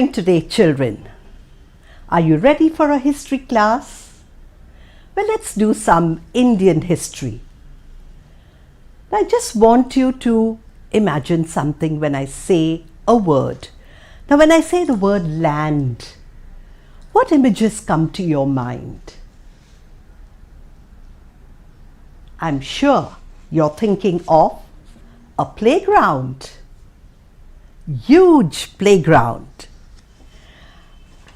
doing today, children? Are you ready for a history class? Well, let's do some Indian history. I just want you to imagine something when I say a word. Now, when I say the word land, what images come to your mind? I'm sure you're thinking of a playground, huge playground.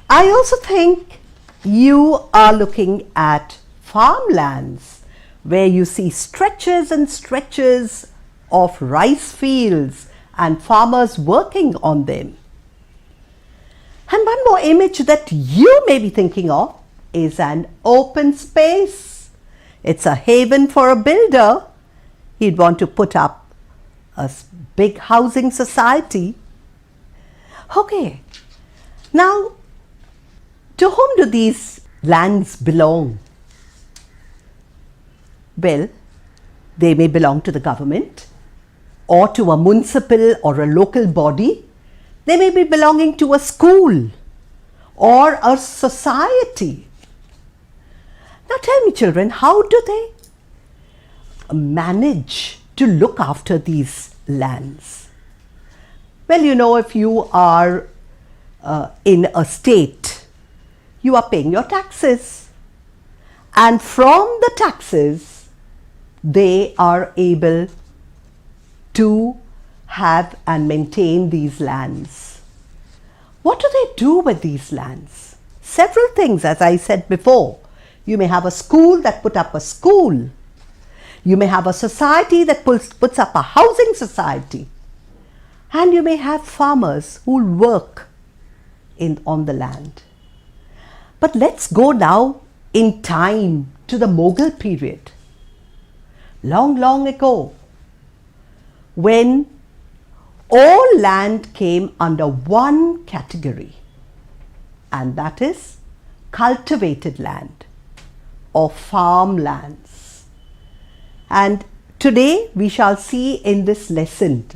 I also think you are looking at farmlands where you see stretches and stretches of rice fields and farmers working on them. And one more image that you may be thinking of is an open space. It's a haven for a builder. He'd want to put up a big housing society. Okay, now to whom do these lands belong? Well, they may belong to the government or to a municipal or a local body. They may be belonging to a school or a society. Now tell me, children, how do they manage to look after these lands? Well, you know, if you are in a state, you are paying your taxes, and from the taxes they are able to have and maintain these lands. What do they do with these lands? Several things, as I said before. You may have a school that put up a school. You may have a society that puts up a housing society. And you may have farmers who work on the land. But let's go now in time to the Mughal period. Long, long ago, when all land came under one category, and that is cultivated land or farmlands. And today we shall see in this lesson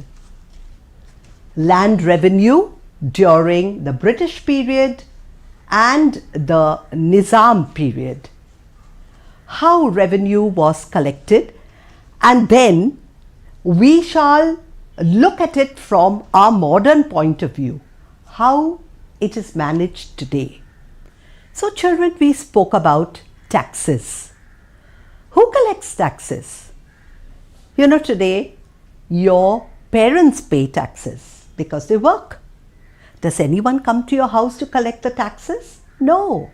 land revenue during the British period and the Nizam period, how revenue was collected, and then we shall look at it from our modern point of view, how it is managed today. So children, we spoke about taxes. Who collects taxes? You know, today your parents pay taxes because they work. Does anyone come to your house to collect the taxes? No.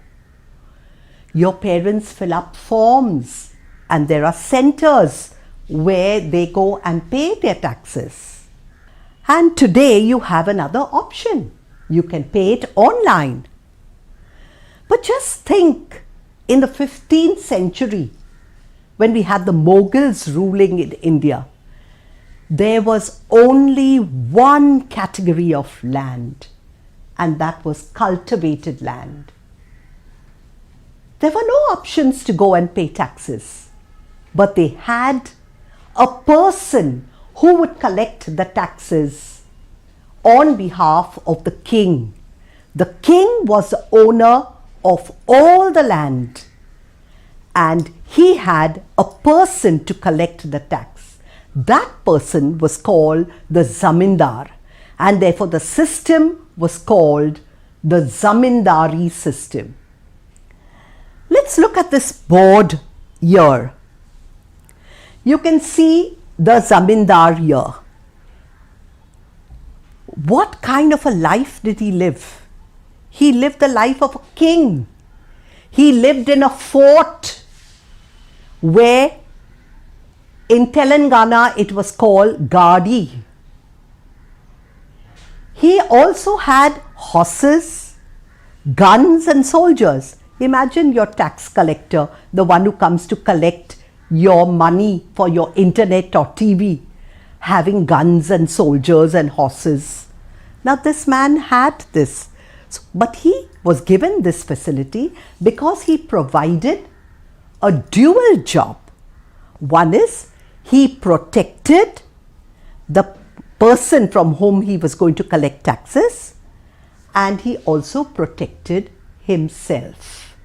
Your parents fill up forms and there are centers where they go and pay their taxes. And today you have another option. You can pay it online. But just think, in the 15th century, when we had the Mughals ruling in India, there was only one category of land, and that was cultivated land. There were no options to go and pay taxes, but they had a person who would collect the taxes on behalf of the king. The king was the owner of all the land, and he had a person to collect the tax. That person was called the zamindar, and therefore the system was called the zamindari system. Let's look at this board here. You can see the zamindar here. What kind of a life did he live? He lived the life of a king. He lived in a fort where in Telangana it was called Gadi. He also had horses, guns and soldiers. Imagine your tax collector, the one who comes to collect your money for your internet or TV, having guns and soldiers and horses. Now this man had this, but he was given this facility because he provided a dual job. One is he protected the person from whom he was going to collect taxes, and he also protected himself.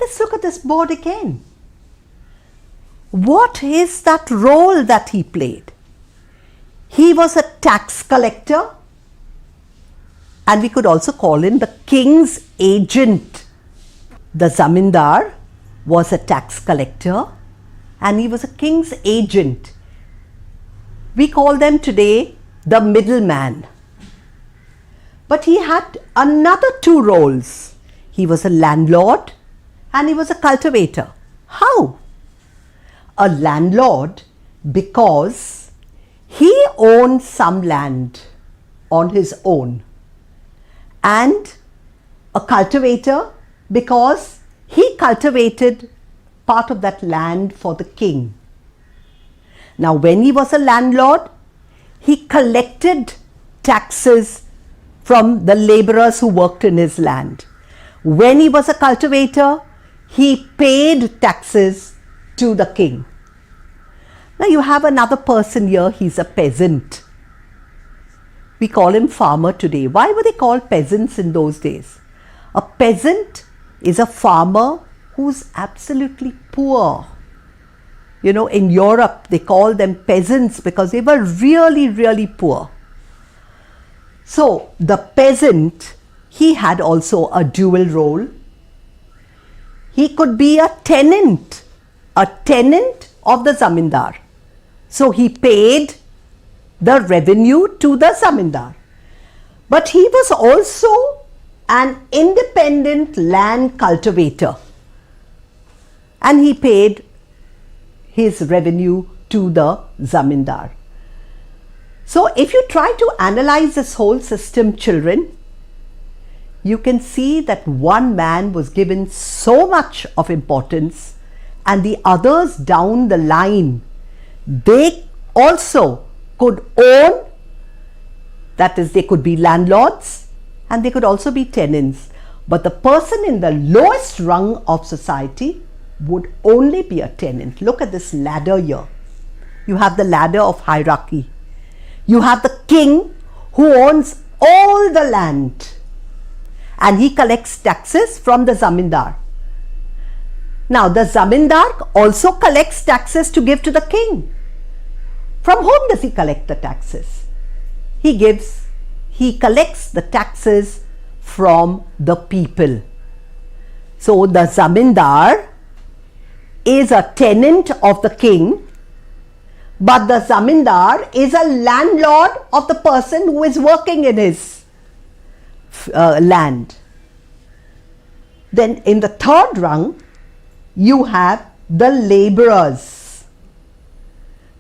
Let's look at this board again. What is that role that he played? He was a tax collector, and we could also call him the king's agent. The zamindar was a tax collector and he was a king's agent. We call them today the middleman. But he had another two roles. He was a landlord and he was a cultivator. How? A landlord because he owned some land on his own, and a cultivator because he cultivated part of that land for the king. Now, when he was a landlord, he collected taxes from the laborers who worked in his land. When he was a cultivator, he paid taxes to the king. Now, you have another person here, he's a peasant. We call him farmer today. Why were they called peasants in those days? A peasant is a farmer who's absolutely poor. You know, in Europe, they call them peasants because they were really, really poor. So, the peasant, he had also a dual role. He could be a tenant of the zamindar. So, he paid the revenue to the zamindar. But he was also an independent land cultivator, and he paid his revenue to the zamindar. So if you try to analyze this whole system, children, you can see that one man was given so much of importance, and the others down the line, they also could own, that is, they could be landlords and they could also be tenants. But the person in the lowest rung of society would only be a tenant. Look at this ladder here. You have the ladder of hierarchy. You have the king who owns all the land and he collects taxes from the zamindar. Now, the zamindar also collects taxes to give to the king. From whom does he collect the taxes? He collects the taxes from the people. So, the zamindar is a tenant of the king, but the zamindar is a landlord of the person who is working in his land. Then in the third rung, you have the laborers.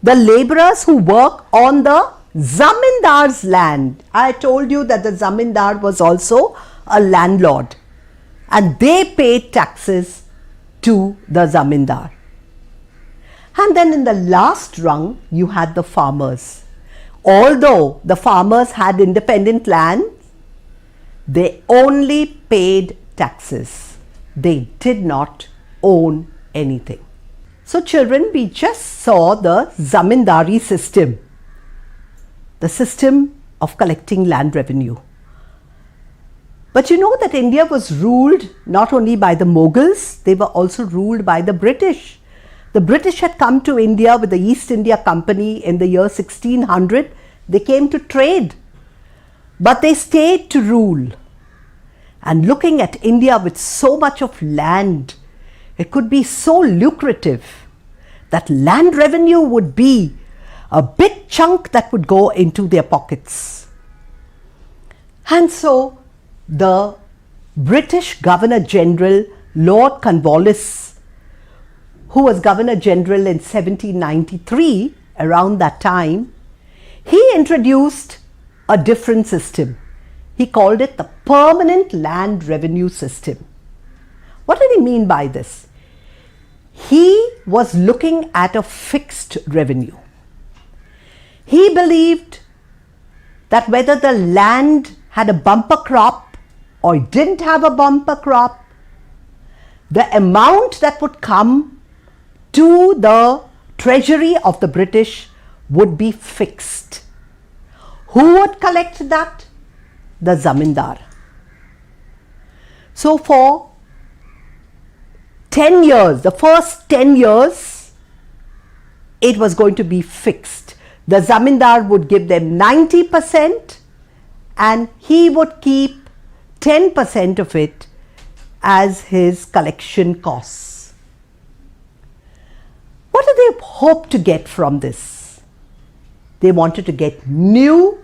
The laborers who work on the zamindar's land. I told you that the zamindar was also a landlord and they paid taxes to the zamindar. And then in the last rung, you had the farmers. Although the farmers had independent land, they only paid taxes. They did not own anything. So children, we just saw the zamindari system, the system of collecting land revenue. But you know that India was ruled not only by the Mughals, they were also ruled by the British. The British had come to India with the East India Company in the year 1600. They came to trade, but they stayed to rule. And looking at India with so much of land, it could be so lucrative that land revenue would be a big chunk that would go into their pockets. And so the British Governor General Lord Cornwallis, who was Governor General in 1793, around that time, he introduced a different system. He called it the Permanent Land Revenue System. What did he mean by this? He was looking at a fixed revenue. He believed that whether the land had a bumper crop or didn't have a bumper crop, the amount that would come to the treasury of the British would be fixed. Who would collect that? The zamindar. So for 10 years, the first 10 years, it was going to be fixed. The zamindar would give them 90% and he would keep 10% of it as his collection costs. What did they hope to get from this? They wanted to get more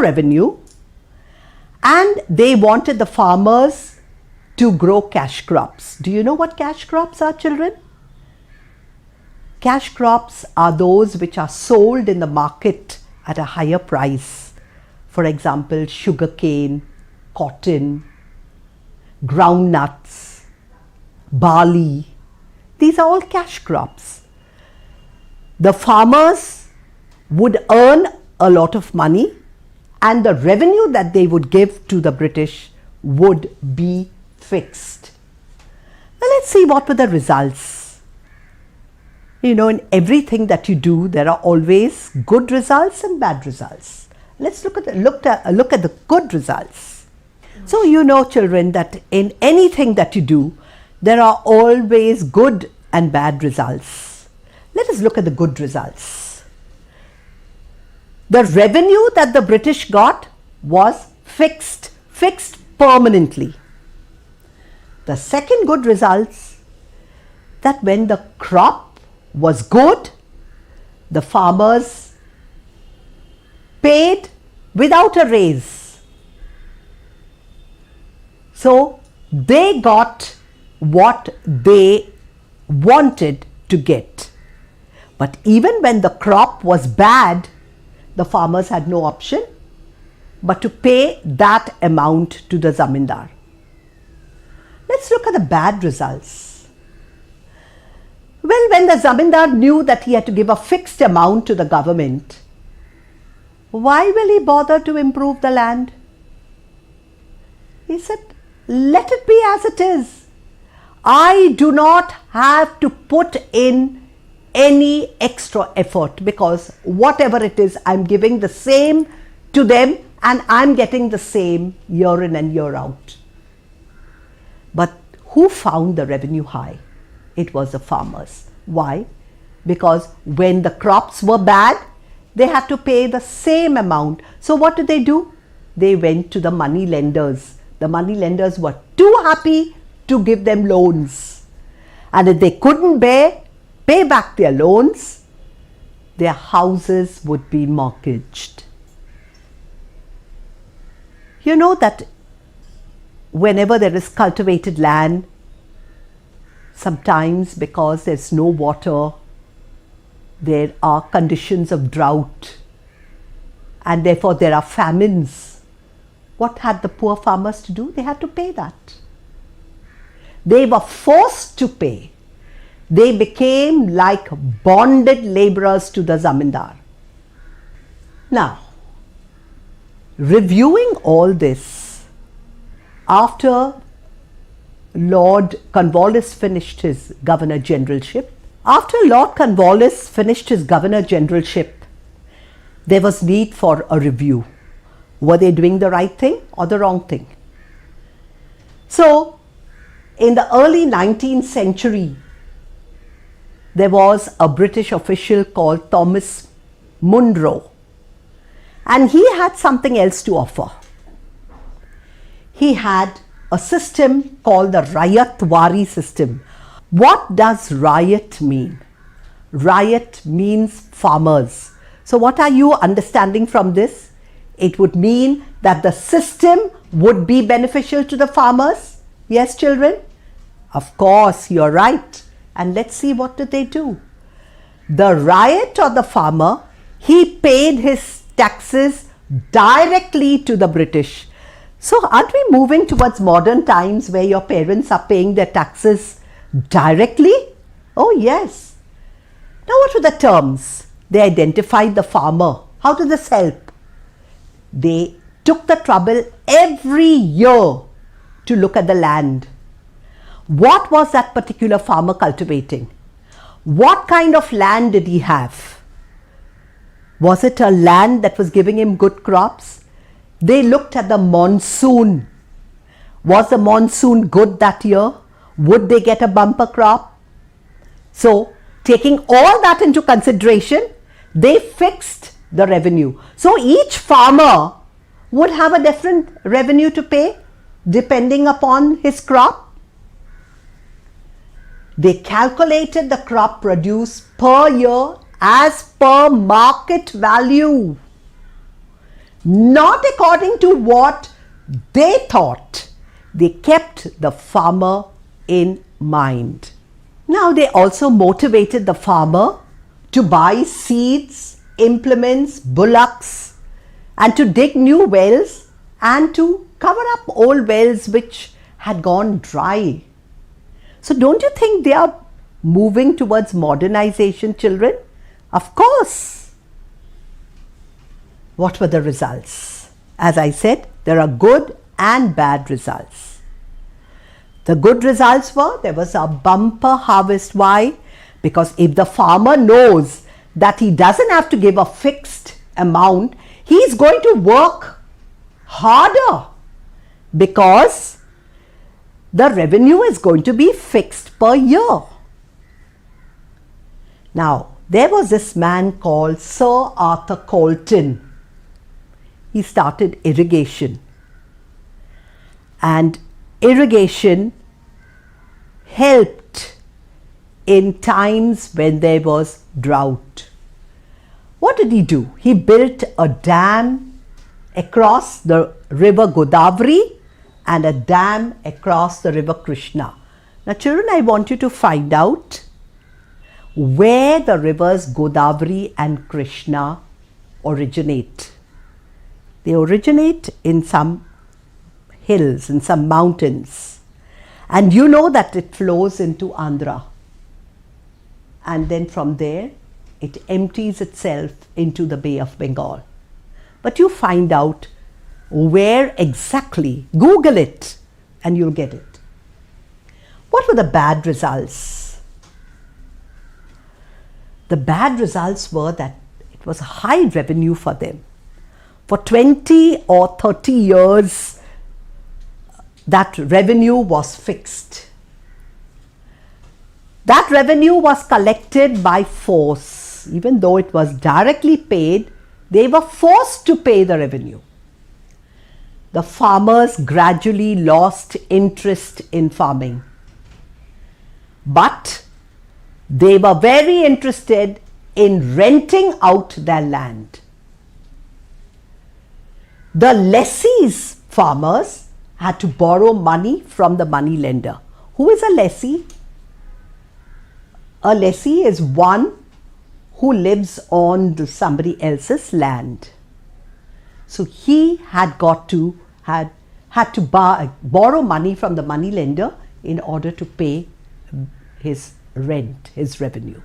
revenue, and they wanted the farmers to grow cash crops. Do you know what cash crops are, children? Cash crops are those which are sold in the market at a higher price. For example, sugarcane, cotton, groundnuts, barley. These are all cash crops. The farmers would earn a lot of money, and the revenue that they would give to the British would be fixed. Now let's see what were the results. You know, in everything that you do, there are always good results and bad results. Let's look at the good results. So you know, children, that in anything that you do, there are always good and bad results. Let us look at the good results. The revenue that the British got was fixed permanently. The second good results, that when the crop was good, the farmers paid without a raise. So they got what they wanted to get. But even when the crop was bad, the farmers had no option but to pay that amount to the zamindar. Let's look at the bad results. Well, when the zamindar knew that he had to give a fixed amount to the government, why will he bother to improve the land? He said, let it be as it is. I do not have to put in any extra effort, because whatever it is, I'm giving the same to them and I'm getting the same year in and year out. But who found the revenue high? It was the farmers. Why? Because when the crops were bad, they had to pay the same amount. So what did they do? They went to the money lenders. The money lenders were too happy to give them loans. And if they couldn't pay back their loans, their houses would be mortgaged. You know that whenever there is cultivated land, sometimes because there's no water, there are conditions of drought, and therefore there are famines. What had the poor farmers to do? They had to pay that. They were forced to pay. They became like bonded laborers to the zamindar. Now, reviewing all this, after Lord Cornwallis finished his Governor Generalship, there was need for a review. Were they doing the right thing or the wrong thing? So, in the early 19th century, there was a British official called Thomas Munro, and he had something else to offer. He had a system called the Rayatwari system. What does Rayat mean? Rayat means farmers. So what are you understanding from this? It would mean that the system would be beneficial to the farmers. Yes, children? Of course, you're right. And let's see, what did they do? The Rayat, or the farmer, he paid his taxes directly to the British. So aren't we moving towards modern times where your parents are paying their taxes directly? Oh yes. Now what were the terms? They identified the farmer. How did this help? They took the trouble every year to look at the land. What was that particular farmer cultivating? What kind of land did he have? Was it a land that was giving him good crops? They looked at the monsoon. Was the monsoon good that year? Would they get a bumper crop? So, taking all that into consideration, they fixed the revenue. So, each farmer would have a different revenue to pay depending upon his crop. They calculated the crop produce per year as per market value, not according to what they thought. They kept the farmer in mind. Now they also motivated the farmer to buy seeds, implements, bullocks, and to dig new wells and to cover up old wells which had gone dry. So don't you think they are moving towards modernization, children? Of course. What were the results? As I said, there are good and bad results. The good results were there was a bumper harvest. Why? Because if the farmer knows that he doesn't have to give a fixed amount, he is going to work harder because the revenue is going to be fixed per year. Now, there was this man called Sir Arthur Colton. He started irrigation. And irrigation helped in times when there was drought. What did he do? He built a dam across the river Godavari and a dam across the river Krishna. Now children, I want you to find out where the rivers Godavari and Krishna originate. They originate in some hills, in some mountains. And you know that it flows into Andhra. And then from there, it empties itself into the Bay of Bengal. But you find out where exactly, Google it and you'll get it. What were the bad results? The bad results were that it was high revenue for them. For 20 or 30 years, that revenue was fixed. That revenue was collected by force. Even though it was directly paid, they were forced to pay the revenue. The farmers gradually lost interest in farming. But they were very interested in renting out their land. The lessees, farmers, had to borrow money from the money lender. Who is a lessee? A lessee is one who lives on somebody else's land. So he had to borrow money from the money lender in order to pay his rent, his revenue.